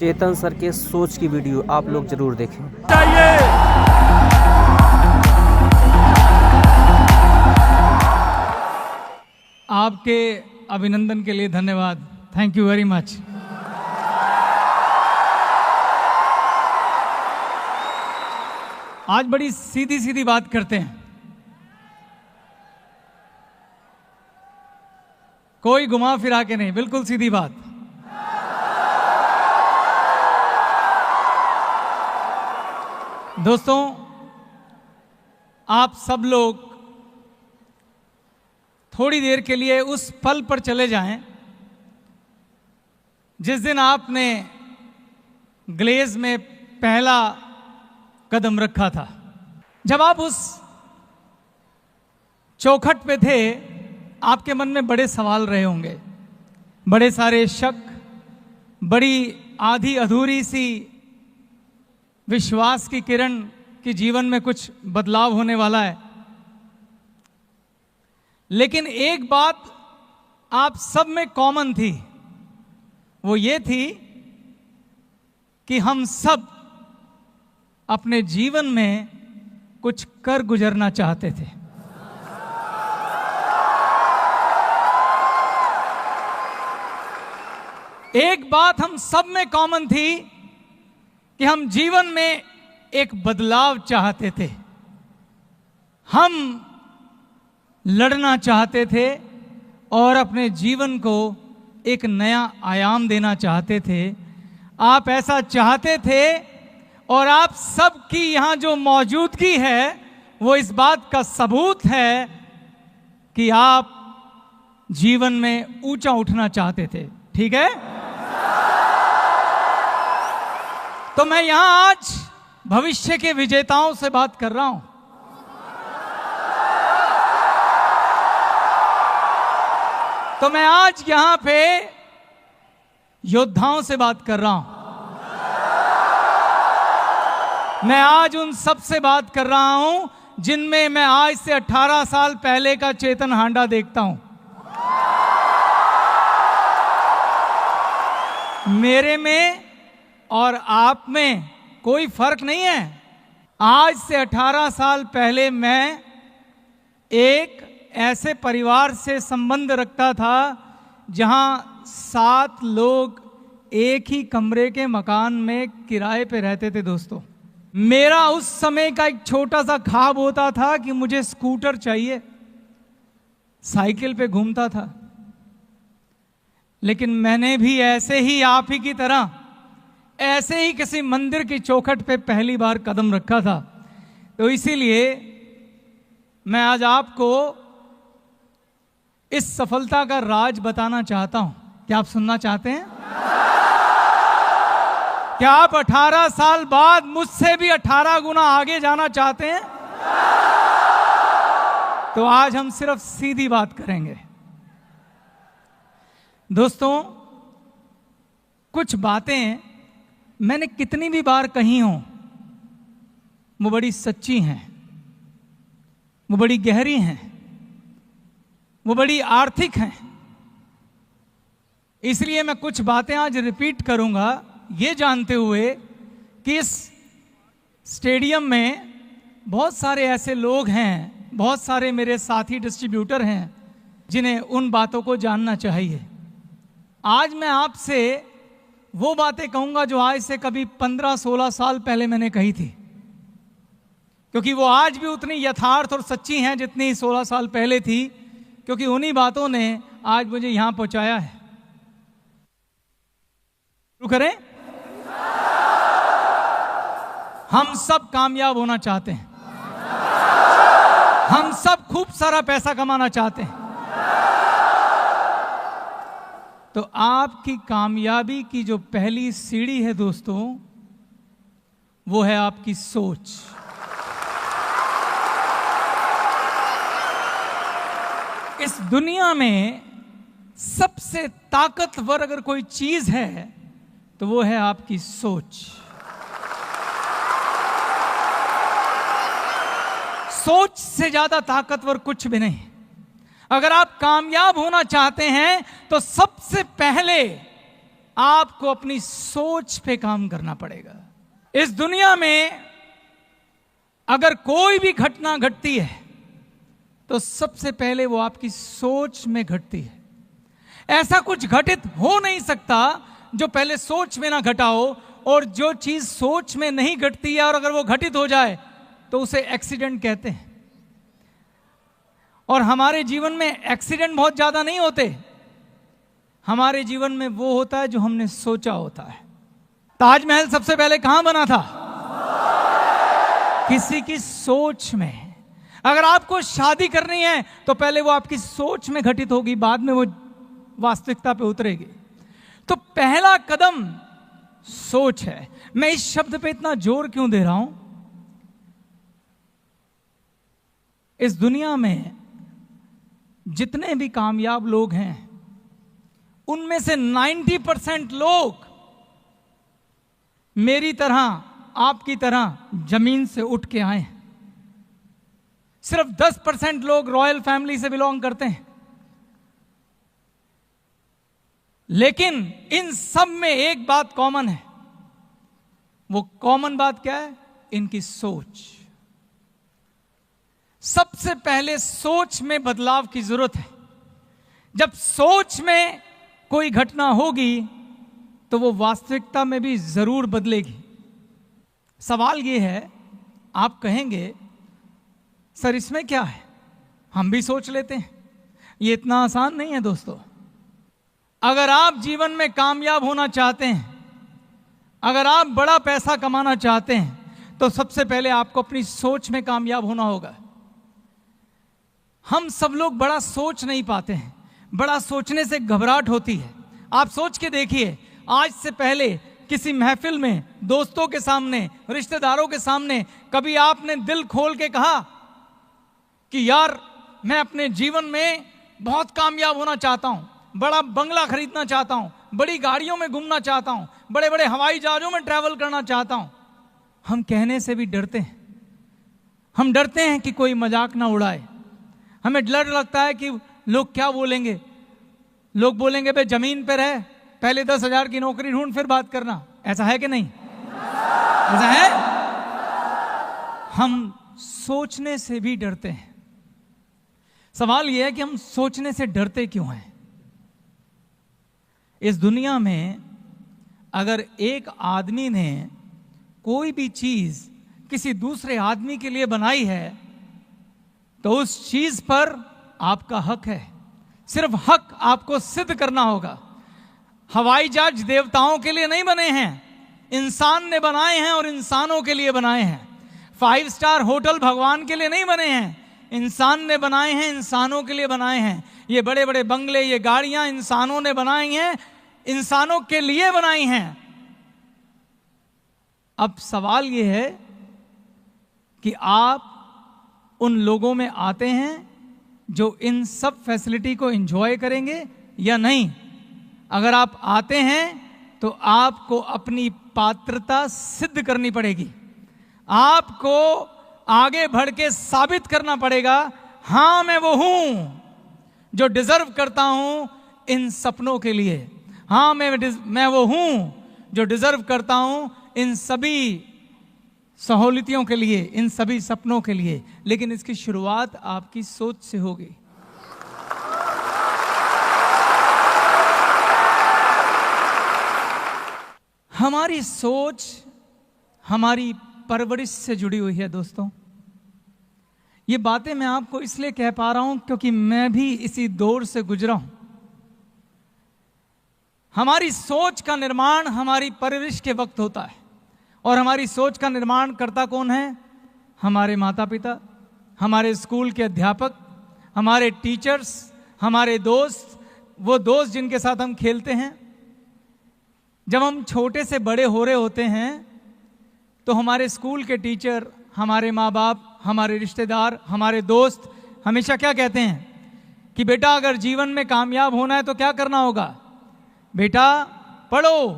चेतन sir के सोच की वीडियो आप लोग जरूर देखें। आपके अभिनंदन के लिए धन्यवाद। Thank you very much. आज बड़ी सीधी सीधी बात करते हैं, कोई घुमा फिरा के नहीं, बिल्कुल सीधी बात। दोस्तों, आप सब लोग थोड़ी देर के लिए उस पल पर चले जाएं जिस दिन आपने ग्लेज में पहला कदम रखा था। जब आप उस चौखट पे थे, आपके मन में बड़े सवाल रहे होंगे, बड़े सारे शक, बड़ी आधी अधूरी सी विश्वास की किरण कि जीवन में कुछ बदलाव होने वाला है। लेकिन एक बात आप सब में कॉमन थी, वो ये थी कि हम सब अपने जीवन में कुछ कर गुजरना चाहते थे। एक बात हम सब में कॉमन थी कि हम जीवन में एक बदलाव चाहते थे, हम लड़ना चाहते थे और अपने जीवन को एक नया आयाम देना चाहते थे। आप ऐसा चाहते थे और आप सबकी यहां जो मौजूदगी है वो इस बात का सबूत है कि आप जीवन में ऊंचा उठना चाहते थे। ठीक है? तो मैं यहां आज भविष्य के विजेताओं से बात कर रहा हूं। तो मैं आज यहां पे योद्धाओं से बात कर रहा हूं। मैं आज उन सब से बात कर रहा हूं जिनमें मैं आज से 18 साल पहले का चेतन हांडा देखता हूं। मेरे में और आप में कोई फर्क नहीं है। आज से 18 साल पहले मैं एक ऐसे परिवार से संबंध रखता था जहां 7 लोग एक ही कमरे के मकान में किराए पे रहते थे। दोस्तों, मेरा उस समय का एक छोटा सा ख्वाब होता था कि मुझे स्कूटर चाहिए, साइकिल पे घूमता था। लेकिन मैंने भी ऐसे ही आप ही की तरह ऐसे ही किसी मंदिर की चौखट पे पहली बार कदम रखा था। तो इसीलिए मैं आज आपको इस सफलता का राज बताना चाहता हूं। क्या आप सुनना चाहते हैं? क्या आप 18 साल बाद मुझसे भी 18 गुना आगे जाना चाहते हैं? तो आज हम सिर्फ सीधी बात करेंगे। दोस्तों, कुछ बातें मैंने कितनी भी बार कही हों, वो बड़ी सच्ची हैं, वो बड़ी गहरी हैं, वो बड़ी आर्थिक हैं। इसलिए मैं कुछ बातें आज रिपीट करूंगा, ये जानते हुए कि इस स्टेडियम में बहुत सारे ऐसे लोग हैं, बहुत सारे मेरे साथी डिस्ट्रीब्यूटर हैं जिन्हें उन बातों को जानना चाहिए। आज मैं आपसे वो बातें कहूंगा जो आज से कभी 15-16 साल पहले मैंने कही थी, क्योंकि वो आज भी उतनी यथार्थ और सच्ची हैं जितनी 16 साल पहले थी, क्योंकि उन्हीं बातों ने आज मुझे यहां पहुंचाया है। शुरू करें? हम सब कामयाब होना चाहते हैं, हम सब खूब सारा पैसा कमाना चाहते हैं। तो आपकी कामयाबी की जो पहली सीढ़ी है दोस्तों, वो है आपकी सोच। इस दुनिया में सबसे ताकतवर अगर कोई चीज है तो वो है आपकी सोच। सोच से ज्यादा ताकतवर कुछ भी नहीं। अगर आप कामयाब होना चाहते हैं तो सबसे पहले आपको अपनी सोच पे काम करना पड़ेगा। इस दुनिया में अगर कोई भी घटना घटती है तो सबसे पहले वो आपकी सोच में घटती है। ऐसा कुछ घटित हो नहीं सकता जो पहले सोच में ना घटा हो, और जो चीज सोच में नहीं घटती है और अगर वो घटित हो जाए तो उसे एक्सीडेंट कहते हैं। और हमारे जीवन में एक्सीडेंट बहुत ज्यादा नहीं होते, हमारे जीवन में वो होता है जो हमने सोचा होता है। ताजमहल सबसे पहले कहां बना था? किसी की सोच में। अगर आपको शादी करनी है तो पहले वो आपकी सोच में घटित होगी, बाद में वो वास्तविकता पे उतरेगी। तो पहला कदम सोच है। मैं इस शब्द पे इतना जोर क्यों दे रहा हूं? इस दुनिया में जितने भी कामयाब लोग हैं उनमें से 90% लोग मेरी तरह, आपकी तरह जमीन से उठ के आए हैं। सिर्फ 10% लोग रॉयल फैमिली से बिलोंग करते हैं। लेकिन इन सब में एक बात कॉमन है। वो कॉमन बात क्या है? इनकी सोच। सबसे पहले सोच में बदलाव की जरूरत है। जब सोच में कोई घटना होगी तो वो वास्तविकता में भी जरूर बदलेगी। सवाल ये है, आप कहेंगे सर इसमें क्या है, हम भी सोच लेते हैं। ये इतना आसान नहीं है दोस्तों। अगर आप जीवन में कामयाब होना चाहते हैं, अगर आप बड़ा पैसा कमाना चाहते हैं, तो सबसे पहले आपको अपनी सोच में कामयाब होना होगा। हम सब लोग बड़ा सोच नहीं पाते हैं, बड़ा सोचने से घबराहट होती है। आप सोच के देखिए, आज से पहले किसी महफिल में, दोस्तों के सामने, रिश्तेदारों के सामने कभी आपने दिल खोल के कहा कि यार मैं अपने जीवन में बहुत कामयाब होना चाहता हूं, बड़ा बंगला खरीदना चाहता हूं, बड़ी गाड़ियों में घूमना चाहता हूं, बड़े बड़े हवाई जहाजों में ट्रैवल करना चाहता हूं? हम कहने से भी डरते हैं। हम डरते हैं कि कोई मजाक ना उड़ाए। हमें डर लगता है कि लोग क्या बोलेंगे। लोग बोलेंगे भाई जमीन पे रह, पहले 10,000 की नौकरी ढूंढ फिर बात करना। ऐसा है कि नहीं? ऐसा है। हम सोचने से भी डरते हैं। सवाल यह है कि हम सोचने से डरते क्यों हैं? इस दुनिया में अगर एक आदमी ने कोई भी चीज किसी दूसरे आदमी के लिए बनाई है तो उस चीज पर आपका हक है। सिर्फ हक आपको सिद्ध करना होगा। हवाई जहाज देवताओं के लिए नहीं बने हैं, इंसान ने बनाए हैं और इंसानों के लिए बनाए हैं। 5 स्टार होटल भगवान के लिए नहीं बने हैं, इंसान ने बनाए हैं, इंसानों के लिए बनाए हैं। ये बड़े बड़े बंगले, ये गाड़ियां इंसानों ने बनाई हैं, इंसानों के लिए बनाई हैं। अब सवाल ये है कि आप उन लोगों में आते हैं जो इन सब फैसिलिटी को एंजॉय करेंगे या नहीं। अगर आप आते हैं तो आपको अपनी पात्रता सिद्ध करनी पड़ेगी। आपको आगे बढ़ के साबित करना पड़ेगा, हां मैं वो हूं जो डिजर्व करता हूं इन सपनों के लिए। हां मैं वो हूं जो डिजर्व करता हूं इन सभी सहूलियतों के लिए, इन सभी सपनों के लिए। लेकिन इसकी शुरुआत आपकी सोच से होगी। हमारी सोच हमारी परवरिश से जुड़ी हुई है दोस्तों। ये बातें मैं आपको इसलिए कह पा रहा हूं क्योंकि मैं भी इसी दौर से गुजरा हूं। हमारी सोच का निर्माण हमारी परवरिश के वक्त होता है। और हमारी सोच का निर्माण करता कौन है? हमारे माता पिता, हमारे स्कूल के अध्यापक, हमारे टीचर्स, हमारे दोस्त, वो दोस्त जिनके साथ हम खेलते हैं। जब हम छोटे से बड़े हो रहे होते हैं तो हमारे स्कूल के टीचर, हमारे माँ बाप, हमारे रिश्तेदार, हमारे दोस्त हमेशा क्या कहते हैं कि बेटा अगर जीवन में कामयाब होना है तो क्या करना होगा? बेटा पढ़ो,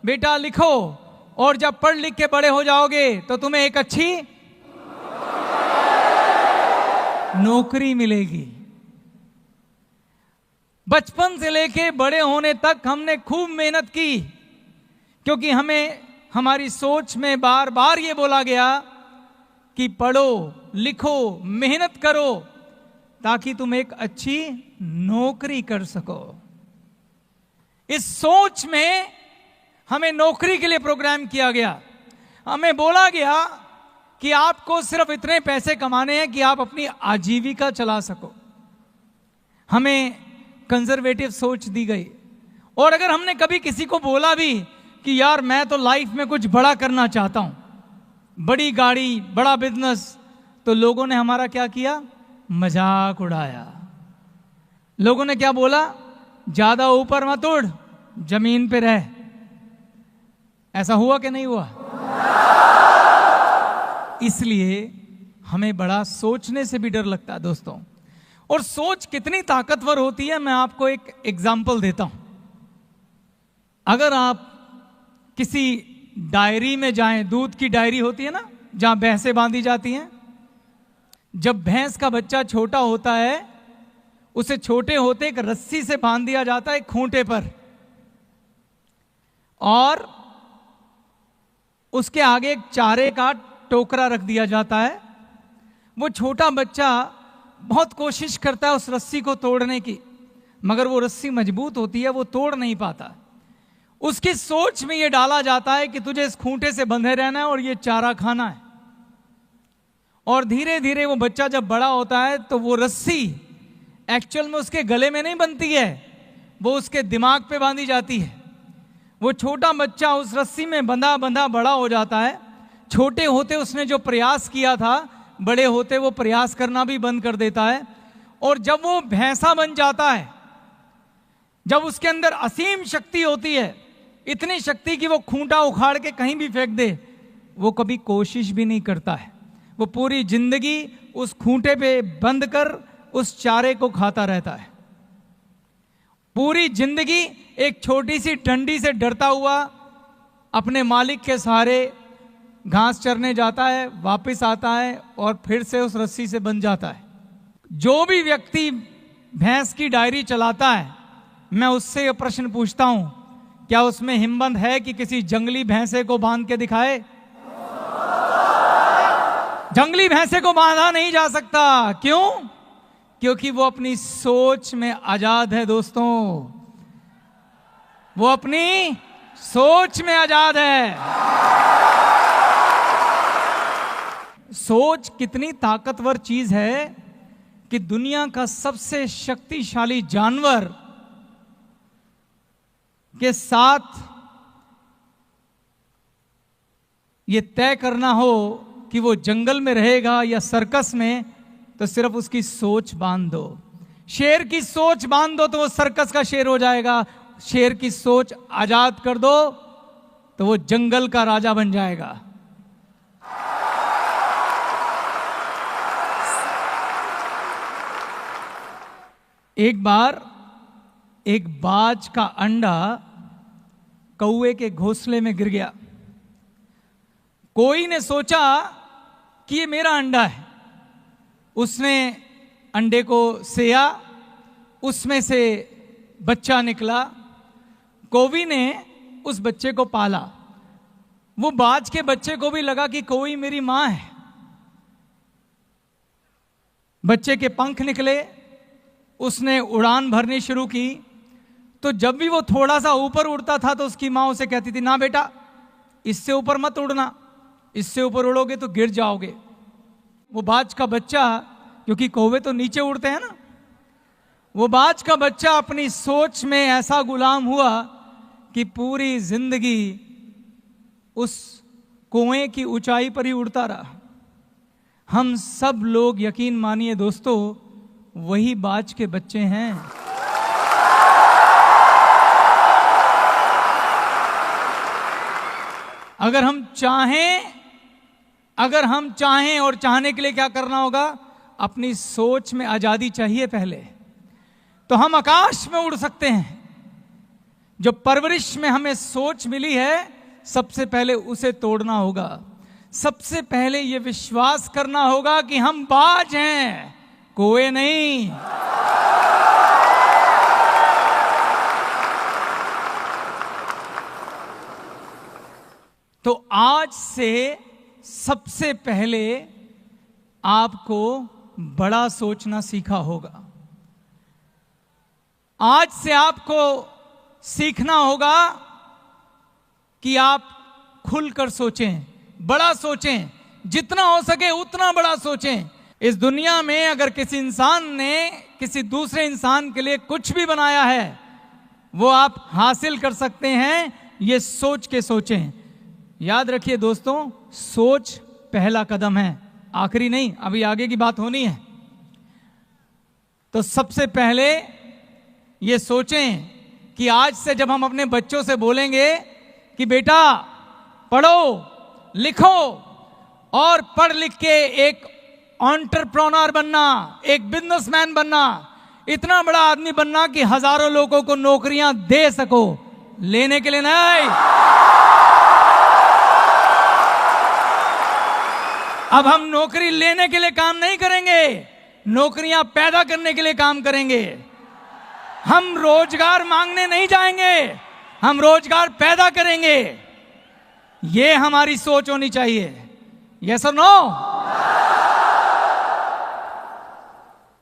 बेटा लिखो, और जब पढ़ लिख के बड़े हो जाओगे तो तुम्हें एक अच्छी नौकरी मिलेगी। बचपन से लेके बड़े होने तक हमने खूब मेहनत की, क्योंकि हमें हमारी सोच में बार बार ये बोला गया कि पढ़ो लिखो मेहनत करो ताकि तुम एक अच्छी नौकरी कर सको। इस सोच में हमें नौकरी के लिए प्रोग्राम किया गया। हमें बोला गया कि आपको सिर्फ इतने पैसे कमाने हैं कि आप अपनी आजीविका चला सको। हमें कंजर्वेटिव सोच दी गई। और अगर हमने कभी किसी को बोला भी कि यार मैं तो लाइफ में कुछ बड़ा करना चाहता हूं, बड़ी गाड़ी बड़ा बिजनेस, तो लोगों ने हमारा क्या किया? मजाक उड़ाया। लोगों ने क्या बोला? ज्यादा ऊपर मत उड़, जमीन पे रह। ऐसा हुआ कि नहीं हुआ? इसलिए हमें बड़ा सोचने से भी डर लगता है दोस्तों। और सोच कितनी ताकतवर होती है, मैं आपको एक एग्जाम्पल देता हूं। अगर आप किसी डायरी में जाएं, दूध की डायरी होती है ना, जहां भैंसें बांधी जाती हैं, जब भैंस का बच्चा छोटा होता है उसे छोटे होते एक रस्सी से बांध दिया जाता है खूंटे पर, और उसके आगे एक चारे का टोकरा रख दिया जाता है। वो छोटा बच्चा बहुत कोशिश करता है उस रस्सी को तोड़ने की, मगर वो रस्सी मजबूत होती है, वो तोड़ नहीं पाता। उसकी सोच में ये डाला जाता है कि तुझे इस खूंटे से बंधे रहना है और ये चारा खाना है। और धीरे धीरे वो बच्चा जब बड़ा होता है तो वो रस्सी एक्चुअल में उसके गले में नहीं बनती है, वो उसके दिमाग पे बांधी जाती है। वो छोटा बच्चा उस रस्सी में बंधा बंधा बड़ा हो जाता है। छोटे होते उसने जो प्रयास किया था, बड़े होते वो प्रयास करना भी बंद कर देता है। और जब वो भैंसा बन जाता है, जब उसके अंदर असीम शक्ति होती है, इतनी शक्ति कि वो खूंटा उखाड़ के कहीं भी फेंक दे, वो कभी कोशिश भी नहीं करता है। वो पूरी जिंदगी उस खूंटे पे बंद कर उस चारे को खाता रहता है। पूरी जिंदगी एक छोटी सी डंडी से डरता हुआ अपने मालिक के सहारे घास चरने जाता है, वापस आता है और फिर से उस रस्सी से बंध जाता है। जो भी व्यक्ति भैंस की डायरी चलाता है, मैं उससे यह प्रश्न पूछता हूं, क्या उसमें हिम्मत है कि किसी जंगली भैंसे को बांध के दिखाए? जंगली भैंसे को बांधा नहीं जा सकता। क्यों? क्योंकि वो अपनी सोच में आजाद है दोस्तों। वो अपनी सोच में आजाद है। सोच कितनी ताकतवर चीज है कि दुनिया का सबसे शक्तिशाली जानवर के साथ ये तय करना हो कि वो जंगल में रहेगा या सर्कस में, तो सिर्फ उसकी सोच बांध दो। शेर की सोच बांध दो तो वो सर्कस का शेर हो जाएगा। शेर की सोच आजाद कर दो तो वो जंगल का राजा बन जाएगा। एक बार एक बाज का अंडा कौवे के घोंसले में गिर गया। कोई ने सोचा कि ये मेरा अंडा है। उसने अंडे को सेया, उसमें से बच्चा निकला। कौवी ने उस बच्चे को पाला। वो बाज के बच्चे को भी लगा कि कौवी मेरी मां है। बच्चे के पंख निकले, उसने उड़ान भरनी शुरू की। तो जब भी वो थोड़ा सा ऊपर उड़ता था तो उसकी मां उसे कहती थी, ना बेटा इससे ऊपर मत उड़ना, इससे ऊपर उड़ोगे तो गिर जाओगे। वो बाज का बच्चा, क्योंकि कौवे तो नीचे उड़ते हैं ना, वो बाज का बच्चा अपनी सोच में ऐसा गुलाम हुआ कि पूरी जिंदगी उस कुएं की ऊंचाई पर ही उड़ता रहा। हम सब लोग यकीन मानिए दोस्तों वही बाज के बच्चे हैं। अगर हम चाहें और चाहने के लिए क्या करना होगा? अपनी सोच में आजादी चाहिए पहले, तो हम आकाश में उड़ सकते हैं। जो परवरिश में हमें सोच मिली है, सबसे पहले उसे तोड़ना होगा। सबसे पहले यह विश्वास करना होगा कि हम बाज हैं, कोई नहीं। तो आज से सबसे पहले आपको बड़ा सोचना सीखा होगा। आज से आपको सीखना होगा कि आप खुलकर सोचें, बड़ा सोचें, जितना हो सके उतना बड़ा सोचें। इस दुनिया में अगर किसी इंसान ने किसी दूसरे इंसान के लिए कुछ भी बनाया है, वो आप हासिल कर सकते हैं, ये सोच के सोचें। याद रखिए दोस्तों, सोच पहला कदम है, आखिरी नहीं, अभी आगे की बात होनी है। तो सबसे पहले ये सोचें कि आज से जब हम अपने बच्चों से बोलेंगे कि बेटा पढ़ो लिखो और पढ़ लिख के एक एंटरप्रेन्योर बनना, एक बिजनेसमैन बनना, इतना बड़ा आदमी बनना कि हजारों लोगों को नौकरियां दे सको, लेने के लिए नहीं। अब हम नौकरी लेने के लिए काम नहीं करेंगे, नौकरियां पैदा करने के लिए काम करेंगे। हम रोजगार मांगने नहीं जाएंगे, हम रोजगार पैदा करेंगे। ये हमारी सोच होनी चाहिए। यस और नो?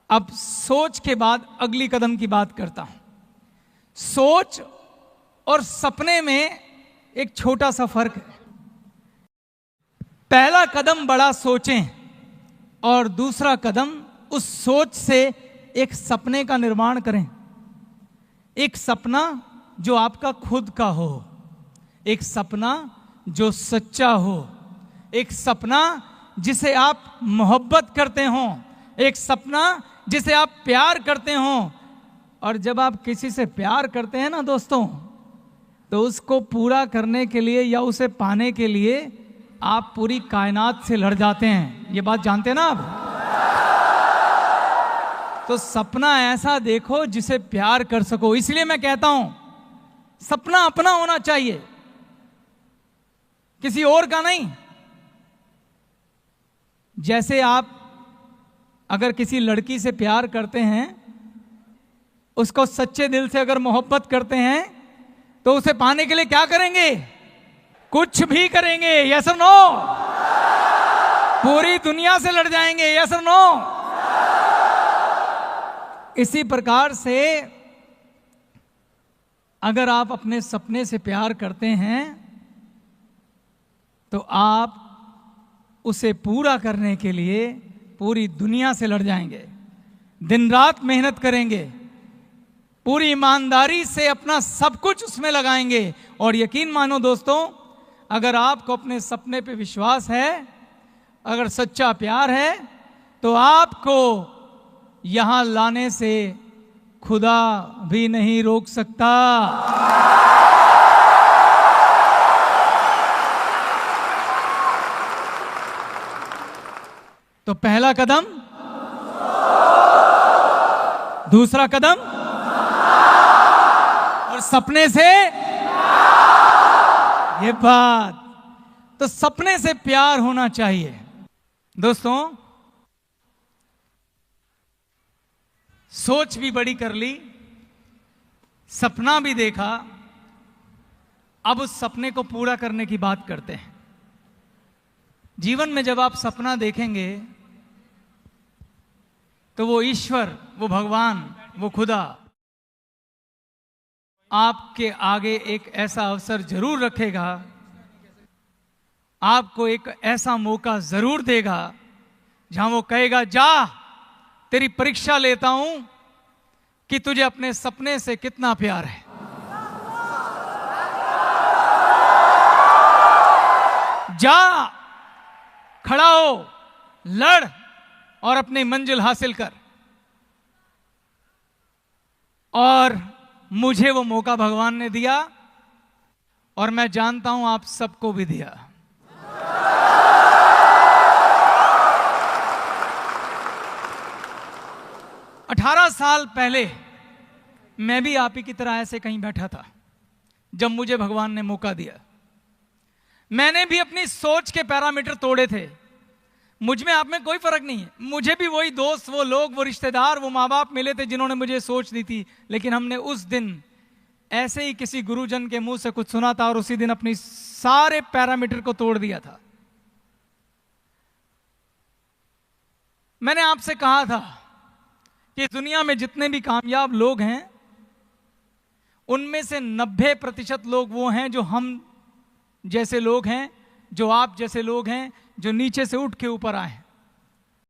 अब सोच के बाद अगली कदम की बात करता हूं। सोच और सपने में एक छोटा सा फर्क है। पहला कदम बड़ा सोचें और दूसरा कदम उस सोच से एक सपने का निर्माण करें। एक सपना जो आपका खुद का हो, एक सपना जो सच्चा हो, एक सपना जिसे आप मोहब्बत करते हो, एक सपना जिसे आप प्यार करते हो। और जब आप किसी से प्यार करते हैं ना दोस्तों, तो उसको पूरा करने के लिए या उसे पाने के लिए आप पूरी कायनात से लड़ जाते हैं। ये बात जानते हैं ना आप? तो सपना ऐसा देखो जिसे प्यार कर सको। इसलिए मैं कहता हूं सपना अपना होना चाहिए, किसी और का नहीं। जैसे आप अगर किसी लड़की से प्यार करते हैं, उसको सच्चे दिल से अगर मोहब्बत करते हैं, तो उसे पाने के लिए क्या करेंगे? कुछ भी करेंगे। यस और नो? पूरी दुनिया से लड़ जाएंगे। यस और नो? इसी प्रकार से अगर आप अपने सपने से प्यार करते हैं, तो आप उसे पूरा करने के लिए पूरी दुनिया से लड़ जाएंगे, दिन रात मेहनत करेंगे, पूरी ईमानदारी से अपना सब कुछ उसमें लगाएंगे। और यकीन मानो दोस्तों, अगर आपको अपने सपने पे विश्वास है, अगर सच्चा प्यार है, तो आपको यहां लाने से खुदा भी नहीं रोक सकता। तो पहला कदम, दूसरा कदम, और सपने से ये बात, तो सपने से प्यार होना चाहिए दोस्तों। सोच भी बड़ी कर ली, सपना भी देखा, अब उस सपने को पूरा करने की बात करते हैं। जीवन में जब आप सपना देखेंगे, तो वो ईश्वर, वो भगवान, वो खुदा आपके आगे एक ऐसा अवसर जरूर रखेगा, आपको एक ऐसा मौका जरूर देगा जहां वो कहेगा, जा तेरी परीक्षा लेता हूं कि तुझे अपने सपने से कितना प्यार है। जा, खड़ा हो, लड़ और अपनी मंजिल हासिल कर। और मुझे वो मौका भगवान ने दिया, और मैं जानता हूं आप सबको भी दिया। अठारह साल पहले मैं भी आप ही की तरह ऐसे कहीं बैठा था, जब मुझे भगवान ने मौका दिया। मैंने भी अपनी सोच के पैरामीटर तोड़े थे। मुझ में आप में कोई फर्क नहीं है। मुझे भी वही दोस्त, वो लोग, वो रिश्तेदार, वो माँ बाप मिले थे जिन्होंने मुझे सोच दी थी। लेकिन हमने उस दिन ऐसे ही किसी गुरुजन के मुंह से कुछ सुना था और उसी दिन अपनी सारे पैरामीटर को तोड़ दिया था। मैंने आपसे कहा था कि दुनिया में जितने भी कामयाब लोग हैं उनमें से 90% लोग वो हैं जो हम जैसे लोग हैं, जो आप जैसे लोग हैं, जो नीचे से उठ के ऊपर आए हैं।